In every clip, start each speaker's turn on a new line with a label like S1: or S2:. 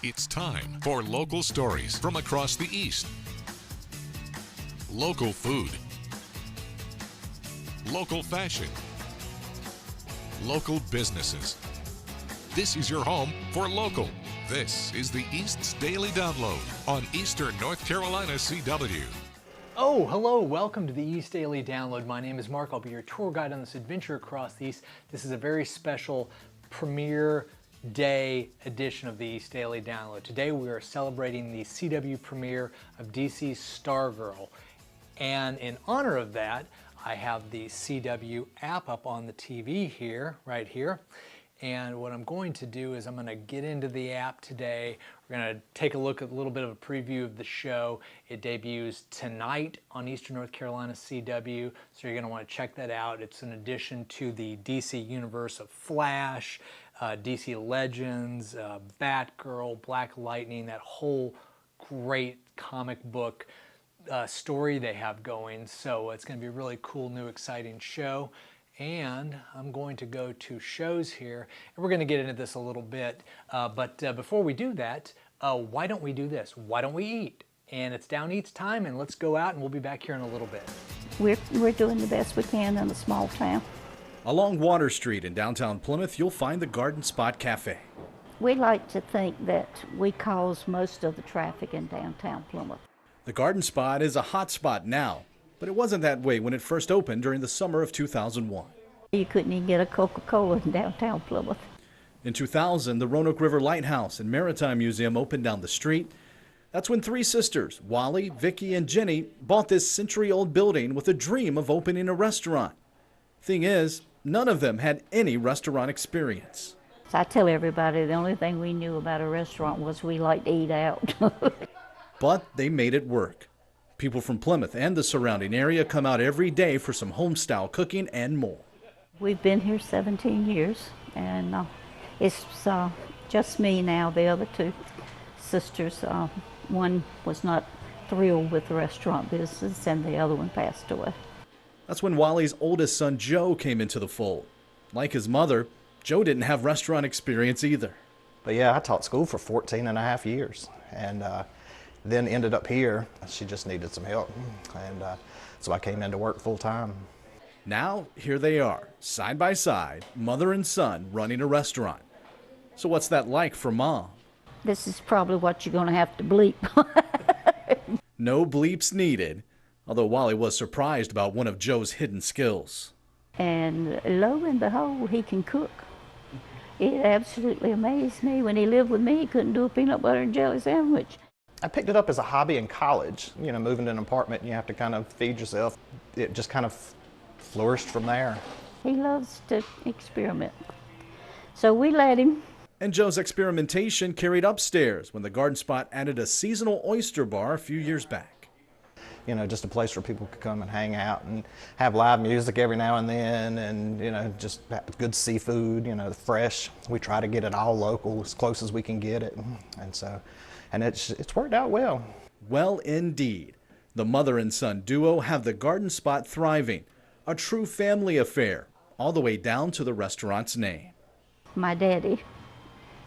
S1: It's time for local stories from across the East. Local food. Local fashion. Local businesses. This is your home for local. This is the East's Daily Download on Eastern North Carolina CW.
S2: Oh, hello. Welcome to the East Daily Download. My name is Mark. I'll be your tour guide on this adventure across the East. This is a very special premiere day edition of the East Daily Download. Today we are celebrating the CW premiere of DC's Stargirl. And in honor of that, I have the CW app up on the TV here, right here. And what I'm going to do is I'm going to get into the app today. We're going to take a look at a little bit of a preview of the show. It debuts tonight on Eastern North Carolina CW, so you're going to want to check that out. It's an addition to the DC universe of Flash, DC Legends, Batgirl, Black Lightning, that whole great comic book story they have going. So it's going to be a really cool, new, exciting show. And I'm going to go to shows here, and we're going to get into this a little bit. But before we do that, why don't we do this? Why don't we eat? And it's Down Eats time, and let's go out, and we'll be back here in a little bit.
S3: We're doing the best we can in a small town.
S4: Along Water Street in downtown Plymouth, you'll find the Garden Spot Cafe.
S3: We like to think that we cause most of the traffic in downtown Plymouth.
S4: The Garden Spot is a hot spot now, but it wasn't that way when it first opened during the summer of 2001.
S3: You couldn't even get a Coca-Cola in downtown Plymouth.
S4: In 2000, the Roanoke River Lighthouse and Maritime Museum opened down the street. That's when three sisters, Wally, Vicky, and Jenny, bought this century-old building with a dream of opening a restaurant. Thing is, none of them had any restaurant experience.
S3: So I tell everybody the only thing we knew about a restaurant was we liked to eat out.
S4: But they made it work. People from Plymouth and the surrounding area come out every day for some home-style cooking and more.
S3: We've been here 17 years, and it's just me now. The other two sisters, one was not thrilled with the restaurant business, and the other one passed away.
S4: That's when Wally's oldest son, Joe, came into the fold. Like his mother, Joe didn't have restaurant experience either.
S5: But yeah, I taught school for 14 and a half years, and then ended up here. She just needed some help, and so I came into work full time.
S4: Now, here they are, side by side, mother and son running a restaurant. So what's that like for Mom?
S3: This is probably what you're going to have to bleep.
S4: No bleeps needed, although Wally was surprised about one of Joe's hidden skills.
S3: And lo and behold, he can cook. It absolutely amazed me. When he lived with me, he couldn't do a peanut butter and jelly sandwich.
S5: I picked it up as a hobby in college. You know, moving to an apartment, you have to kind of feed yourself. It just kind of flourished from there.
S3: He loves to experiment. So we let him.
S4: And Joe's experimentation carried upstairs when the Garden Spot added a seasonal oyster bar a few years back.
S5: You know, just a place where people could come and hang out and have live music every now and then, and, you know, just good seafood, you know, fresh. We try to get it all local, as close as we can get it. And it's worked out well.
S4: Well, indeed. The mother and son duo have the Garden Spot thriving, a true family affair, all the way down to the restaurant's name.
S3: My daddy,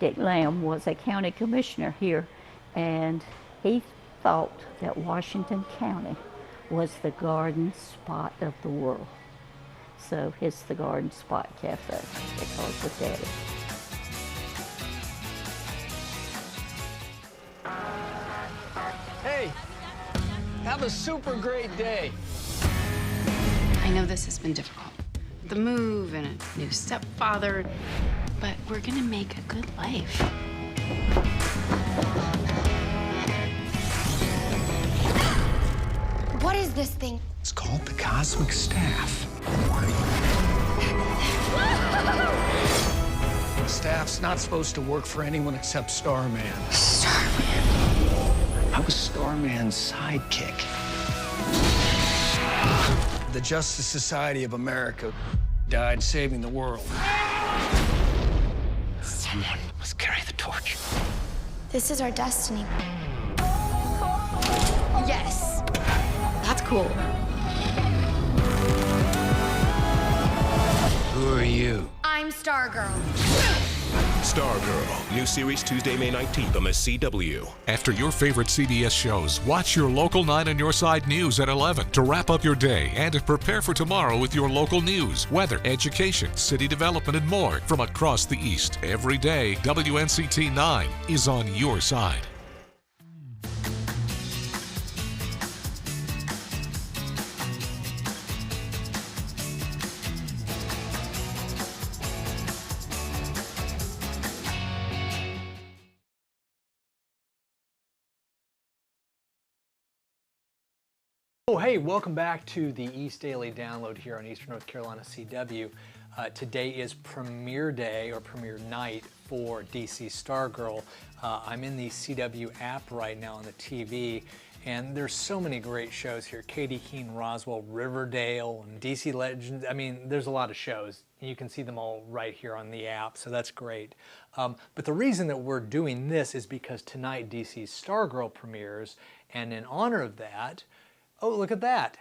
S3: Dick Lamb, was a county commissioner here, and he thought that Washington County was the garden spot of the world. So it's the Garden Spot Cafe because of Daddy.
S6: Hey, have a super great day.
S7: I know this has been difficult. The move and a new stepfather, but we're gonna make a good life.
S8: What is this thing?
S6: It's called the Cosmic Staff. The staff's not supposed to work for anyone except Starman.
S8: Starman.
S6: I was Starman's sidekick. The Justice Society of America died saving the world. Someone must carry the torch.
S8: This is our destiny. Yes. That's cool.
S6: Who are you?
S8: I'm Stargirl.
S9: Stargirl. New series Tuesday, May 19th on the CW.
S1: After your favorite CBS shows, watch your local 9 on Your Side news at 11 to wrap up your day and to prepare for tomorrow with your local news, weather, education, city development, and more from across the East. Every day, WNCT 9 is on your side.
S2: Oh, hey, welcome back to the East Daily Download here on Eastern North Carolina CW. Today is premiere day or premiere night for DC Stargirl. I'm in the CW app right now on the TV, and there's so many great shows here. Katie Keene, Roswell, Riverdale, and DC Legends. I mean, there's a lot of shows. You can see them all right here on the app, so that's great. But the reason that we're doing this is because tonight DC Stargirl premieres, and in honor of that, oh, look at that.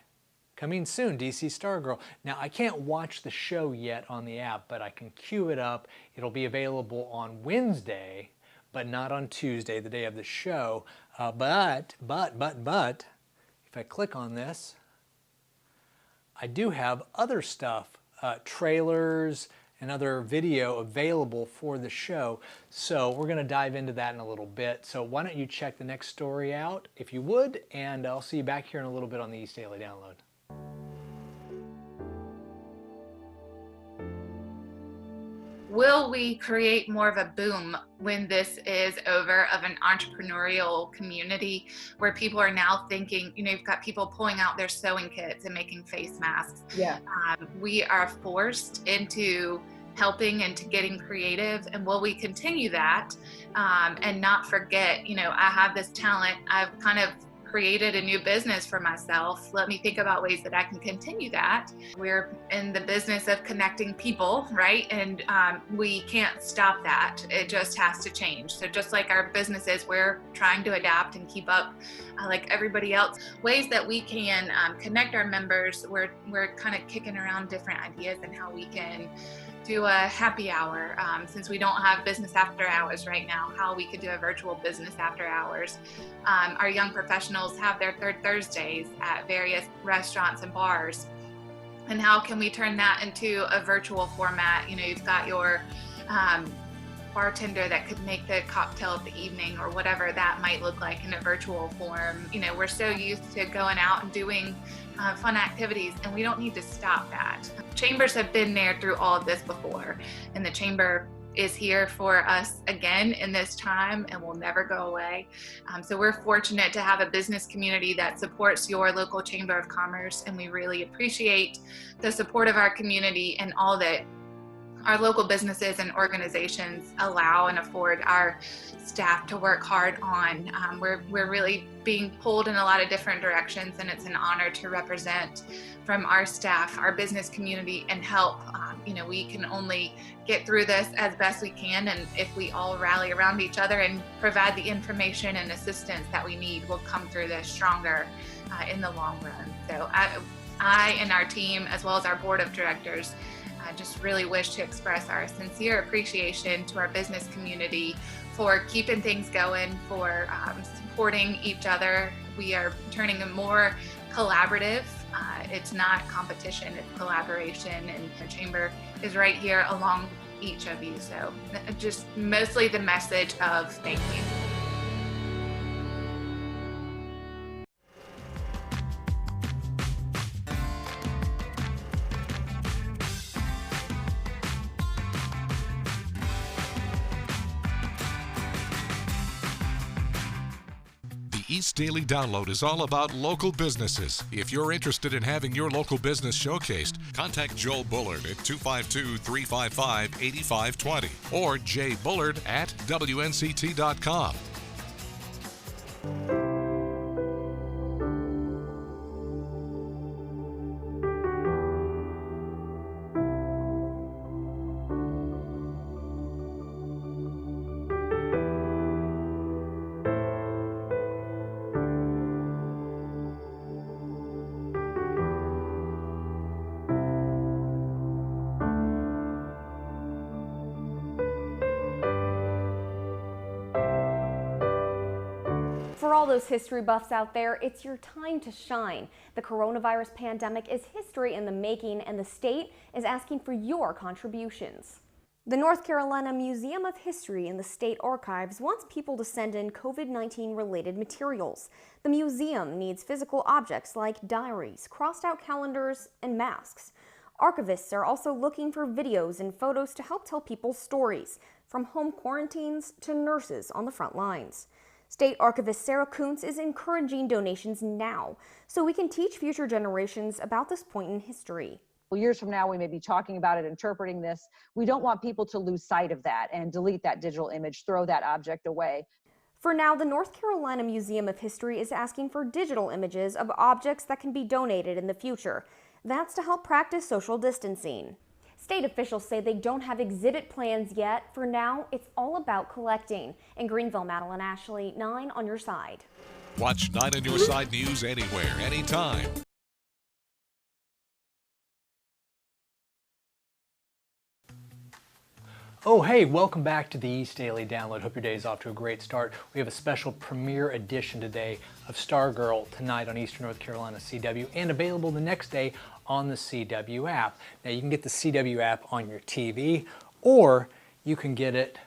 S2: Coming soon, DC Stargirl. Now, I can't watch the show yet on the app, but I can queue it up. It'll be available on Wednesday, but not on Tuesday, the day of the show. But, if I click on this, I do have other stuff, trailers and other video available for the show. So we're gonna dive into that in a little bit. So why don't you check the next story out, if you would, and I'll see you back here in a little bit on the East Daily Download.
S10: Will we create more of a boom when this is over of an entrepreneurial community where people are now thinking, you know, you've got people pulling out their sewing kits and making face masks.
S11: Yeah.
S10: We are forced into helping and to getting creative, and will we continue that and not forget, you know, I have this talent, I've kind of created a new business for myself. Let me think about ways that I can continue that. We're in the business of connecting people, right? And we can't stop that. It just has to change. So just like our businesses, we're trying to adapt and keep up like everybody else. Ways that we can connect our members, we're kind of kicking around different ideas and how we can do a happy hour, since we don't have business after hours right now, how we could do a virtual business after hours. Our young professionals have their third Thursdays at various restaurants and bars. And how can we turn that into a virtual format? You know, you've got your bartender that could make the cocktail of the evening or whatever that might look like in a virtual form. You know, we're so used to going out and doing fun activities, and we don't need to stop that. Chambers have been there through all of this before, and the chamber is here for us again in this time and will never go away. So we're fortunate to have a business community that supports your local Chamber of Commerce, and we really appreciate the support of our community and all that our local businesses and organizations allow and afford our staff to work hard on. We're really being pulled in a lot of different directions, and it's an honor to represent from our staff, our business community, and help. You know, we can only get through this as best we can, and if we all rally around each other and provide the information and assistance that we need, we'll come through this stronger in the long run. So I and our team, as well as our board of directors, just really wish to express our sincere appreciation to our business community for keeping things going, for supporting each other. We are turning a more collaborative. It's not competition, it's collaboration, and the chamber is right here along each of you. So just mostly the message of thank you.
S1: East Daily Download is all about local businesses. If you're interested in having your local business showcased, contact Joel Bullard at 252-355-8520 or jbullard@WNCT.com.
S11: all those history buffs out there, it's your time to shine. The coronavirus pandemic is history in the making, and the state is asking for your contributions. The North Carolina Museum of History in the State Archives wants people to send in COVID-19 related materials. The museum needs physical objects like diaries, crossed out calendars, and masks. Archivists are also looking for videos and photos to help tell people's stories, from home quarantines to nurses on the front lines. State Archivist Sarah Kuntz is encouraging donations now so we can teach future generations about this point in history.
S12: Years from now, we may be talking about it, interpreting this. We don't want people to lose sight of that and delete that digital image, throw that object away.
S11: For now, the North Carolina Museum of History is asking for digital images of objects that can be donated in the future. That's to help practice social distancing. State officials say they don't have exhibit plans yet. For now, it's all about collecting. In Greenville, Madeline Ashley, 9 on your side.
S1: Watch 9 on your side news anywhere, anytime.
S2: Oh, hey, welcome back to the East Daily Download. Hope your day is off to a great start. We have a special premiere edition today of Stargirl tonight on Eastern North Carolina CW and available the next day on the CW app. Now, you can get the CW app on your TV or you can get it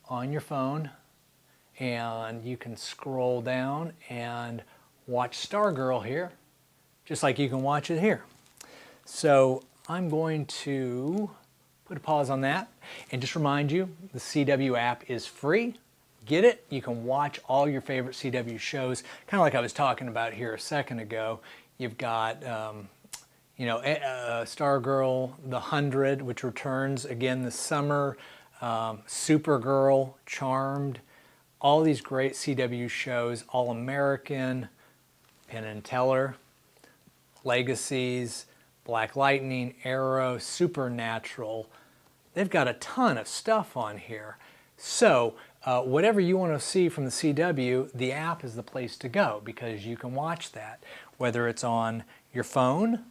S2: on your phone and you can scroll down and watch Stargirl here, just like you can watch it here. So I'm going to put a pause on that and just remind you the CW app is free. Get it. You can watch all your favorite CW shows, kind of like I was talking about here a second ago. You've got Stargirl, The 100, which returns again this summer, Supergirl, Charmed, all these great CW shows, All American, Penn and Teller, Legacies, Black Lightning, Arrow, Supernatural. They've got a ton of stuff on here. So whatever you want to see from the CW, the app is the place to go because you can watch that, whether it's on your phone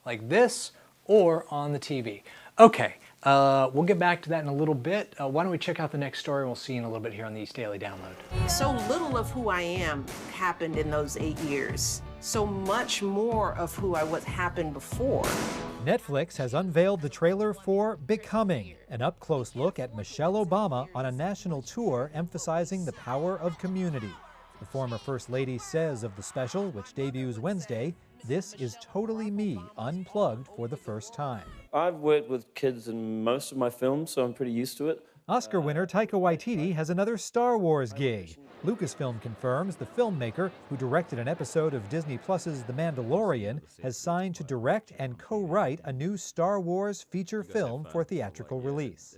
S2: like this or on the TV. Okay, we'll get back to that in a little bit. Why don't we check out the next story and we'll see you in a little bit here on the East Daily Download.
S13: So little of who I am happened in those 8 years. So much more of who I was happened before.
S14: Netflix has unveiled the trailer for Becoming, an up-close look at Michelle Obama on a national tour emphasizing the power of community. The former First Lady says of the special, which debuts Wednesday, "This is totally me, unplugged for the first time."
S15: I've worked with kids in most of my films, so I'm pretty used to it.
S14: Oscar winner Taika Waititi has another Star Wars gig. Lucasfilm confirms the filmmaker, who directed an episode of Disney Plus's The Mandalorian, has signed to direct and co-write a new Star Wars feature film for theatrical release.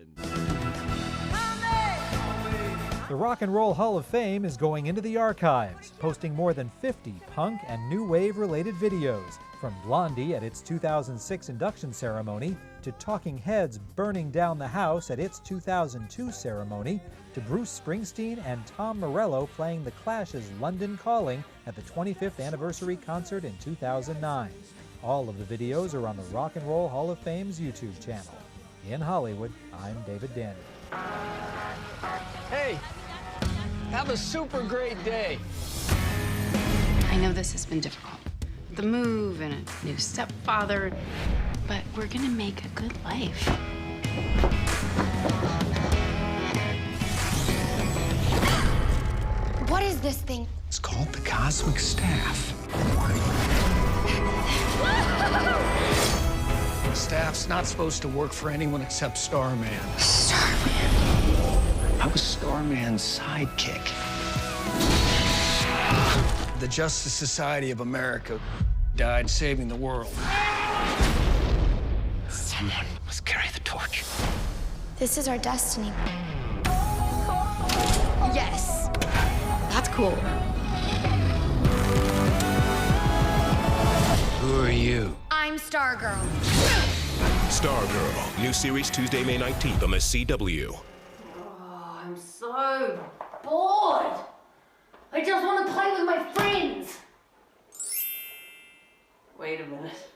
S14: The Rock and Roll Hall of Fame is going into the archives, posting more than 50 punk and new wave related videos, from Blondie at its 2006 induction ceremony, to Talking Heads burning down the house at its 2002 ceremony, to Bruce Springsteen and Tom Morello playing The Clash's London Calling at the 25th anniversary concert in 2009. All of the videos are on the Rock and Roll Hall of Fame's YouTube channel. In Hollywood, I'm David Danny.
S6: Hey, have a super great day.
S7: I know this has been difficult. The move and a new stepfather, but we're gonna make a good life.
S8: What is this thing?
S6: It's called the Cosmic Staff. The staff's not supposed to work for anyone except Starman.
S8: Starman.
S6: I was Starman's sidekick. The Justice Society of America died saving the world. Someone must carry the torch.
S8: This is our destiny. Yes.
S7: That's cool.
S6: Who are you?
S8: I'm Stargirl.
S9: Stargirl, new series Tuesday, May 19th on the CW.
S16: Oh, I'm so bored. I just want to play with my friends. Wait a minute.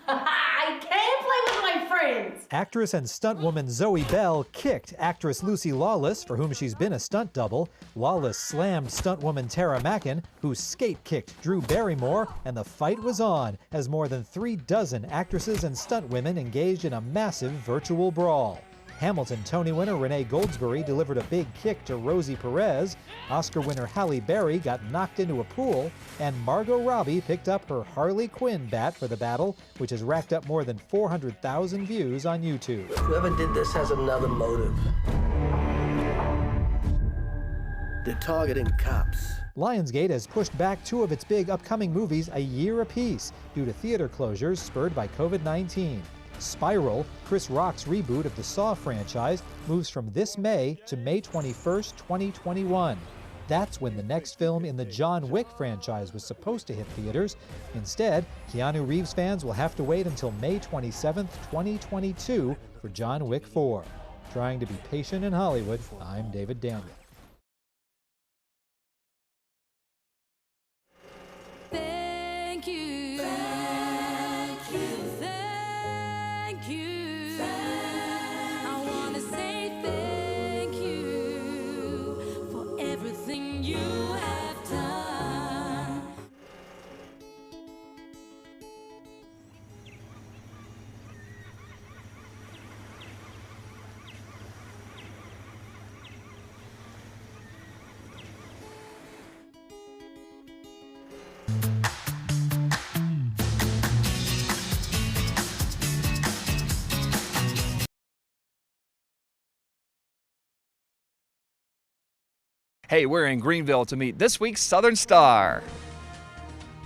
S16: I can play with my friends.
S14: Actress and stuntwoman Zoe Bell kicked actress Lucy Lawless, for whom she's been a stunt double. Lawless slammed stuntwoman Tara Mackin, who skate-kicked Drew Barrymore, and the fight was on as more than 36 actresses and stuntwomen engaged in a massive virtual brawl. Hamilton Tony winner Renee Goldsberry delivered a big kick to Rosie Perez. Oscar winner Halle Berry got knocked into a pool. And Margot Robbie picked up her Harley Quinn bat for the battle, which has racked up more than 400,000 views on YouTube.
S17: Whoever did this has another motive. They're targeting cops.
S14: Lionsgate has pushed back 2 of its big upcoming movies a year apiece due to theater closures spurred by COVID-19. Spiral, Chris Rock's reboot of the Saw franchise, moves from this May to May 21st, 2021. That's when the next film in the John Wick franchise was supposed to hit theaters. Instead, Keanu Reeves fans will have to wait until May 27th, 2022 for John Wick 4. Trying to be patient in Hollywood, I'm David Daniel.
S18: Thank you. Thank you. Thank you. I want to say thank you for everything you have done.
S19: Hey, we're in Greenville to meet this week's Southern Star.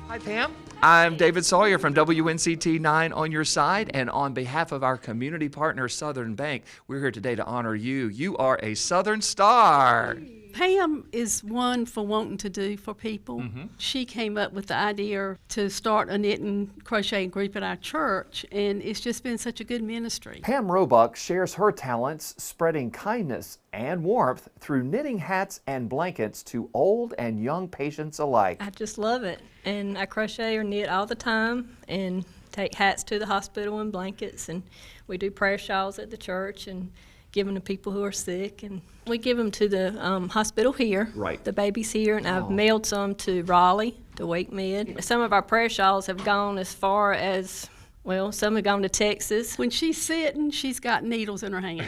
S19: Hi, Pam. I'm David Sawyer from WNCT-9 on your side, and on behalf of our community partner, Southern Bank, we're here today to honor you. You are a Southern Star.
S20: Pam is one for wanting to do for people. She came up with the idea to start a knitting crocheting group at our church, and it's just been such a good ministry.
S19: Pam Roebuck shares her talents spreading kindness and warmth through knitting hats and blankets to old and young patients alike.
S21: I just love it, and I crochet or knit all the time and take hats to the hospital and blankets, and we do prayer shawls at the church and give them to people who are sick, and we give them to the hospital here, the babies here, and I've mailed some to Raleigh, to Wake Med. Some of our prayer shawls have gone as far as, well, some have gone to Texas.
S20: When she's sitting, she's got needles in her hand.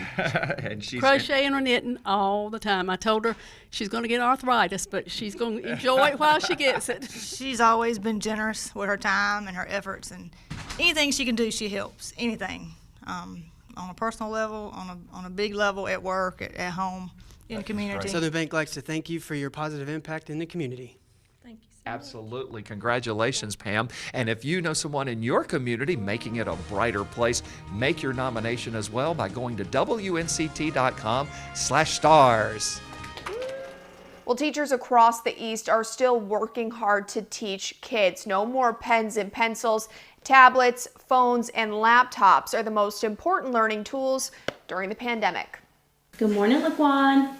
S19: And she's
S20: crocheting or knitting all the time. I told her she's going to get arthritis, but she's going to enjoy it while she gets it.
S22: She's always been generous with her time and her efforts, and anything she can do, she helps. Anything. On a personal level, on a big level, at work, at home, in the community.
S23: Southern Bank likes to thank you for your positive impact in the community.
S21: Thank you.
S19: Absolutely. Congratulations, Pam. And if you know someone in your community making it a brighter place, make your nomination as well by going to WNCT.com/stars.
S24: Well, teachers across the East are still working hard to teach kids. No more pens and pencils. Tablets, phones, and laptops are the most important learning tools during the pandemic.
S25: Good morning, Laquan.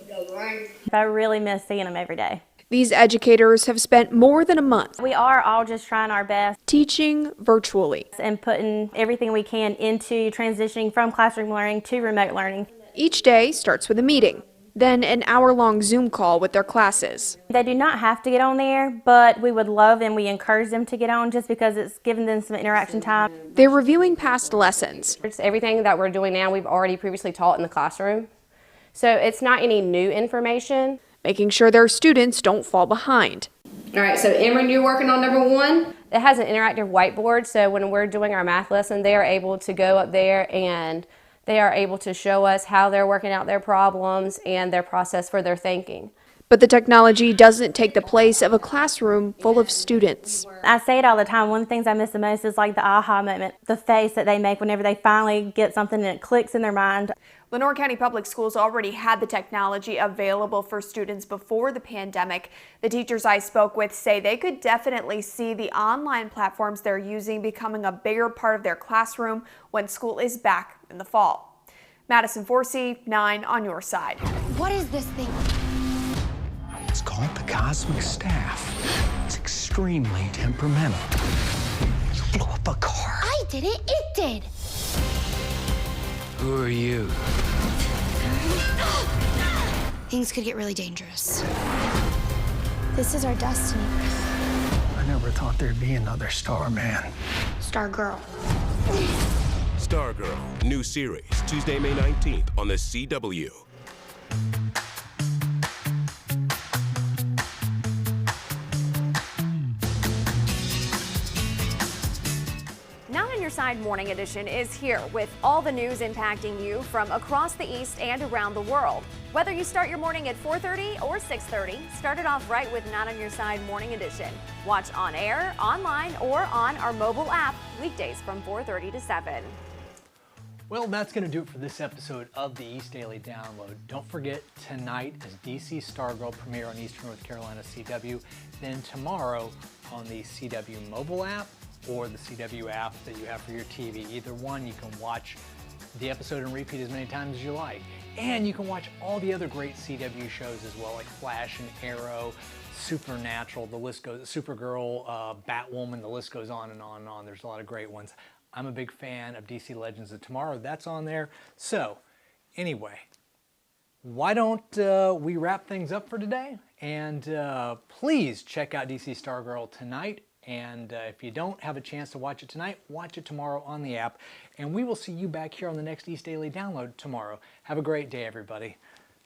S25: Good morning. I really miss seeing them every day.
S24: These educators have spent more than a month.
S25: We are all just trying our best.
S24: Teaching virtually.
S25: And putting everything we can into transitioning from classroom learning to remote learning.
S24: Each day starts with a meeting, then an hour-long Zoom call with their classes.
S25: They do not have to get on there, but we would love and we encourage them to get on just because it's giving them some interaction time.
S24: They're reviewing past lessons.
S26: It's everything that we're doing now we've already previously taught in the classroom. So it's not any new information.
S24: Making sure their students don't fall behind.
S26: All right, so Emran, you're working on number 1. It has an interactive whiteboard, so when we're doing our math lesson, they are able to go up there and they are able to show us how they're working out their problems and their process for their thinking.
S24: But the technology doesn't take the place of a classroom full of students.
S25: I say it all the time. One of the things I miss the most is like the aha moment, the face that they make whenever they finally get something and it clicks in their mind.
S24: Lenore County Public Schools already had the technology available for students before the pandemic. The teachers I spoke with say they could definitely see the online platforms they're using becoming a bigger part of their classroom when school is back in the fall. Madison Forsey, 9 on your side.
S8: What is this thing?
S6: It's called the Cosmic Staff. It's extremely temperamental. You blew up a car.
S8: I didn't, it did.
S17: Who are you?
S8: Things could get really dangerous. This is our destiny.
S6: I never thought there'd be another Starman.
S8: Stargirl.
S9: Stargirl, new series, Tuesday, May 19th on the CW.
S3: Now on Your Side Morning Edition is here with all the news impacting you from across the East and around the world. Whether you start your morning at 4:30 or 6:30, start it off right with Not on Your Side Morning Edition. Watch on air, online, or on our mobile app weekdays from 4:30 to 7.
S2: Well, that's going to do it for this episode of the East Daily Download. Don't forget, tonight is DC Stargirl premiere on Eastern North Carolina CW. Then tomorrow on the CW mobile app or the CW app that you have for your TV. Either one, you can watch the episode and repeat as many times as you like. And you can watch all the other great CW shows as well, like Flash and Arrow, Supernatural, the list goes, Supergirl, Batwoman, the list goes on and on and on. There's a lot of great ones. I'm a big fan of DC Legends of Tomorrow. That's on there. So, anyway, why don't we wrap things up for today? And please check out DC Stargirl tonight. And if you don't have a chance to watch it tonight, watch it tomorrow on the app. And we will see you back here on the next East Daily Download tomorrow. Have a great day, everybody.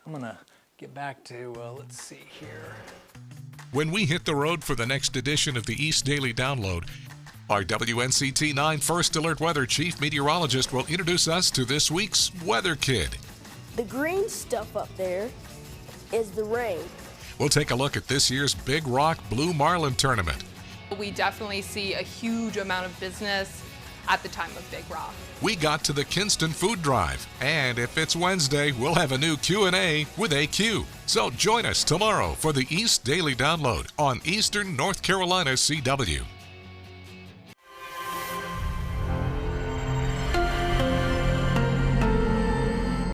S2: I'm going to get back to, let's see here.
S1: When we hit the road for the next edition of the East Daily Download, our WNCT-9 First Alert Weather Chief Meteorologist will introduce us to this week's Weather Kid.
S4: The green stuff up there is the rain.
S1: We'll take a look at this year's Big Rock Blue Marlin Tournament.
S5: We definitely see a huge amount of business at the time of Big Rock.
S1: We got to the Kinston Food Drive, and if it's Wednesday, we'll have a new Q&A with AQ. So join us tomorrow for the East Daily Download on Eastern North Carolina CW.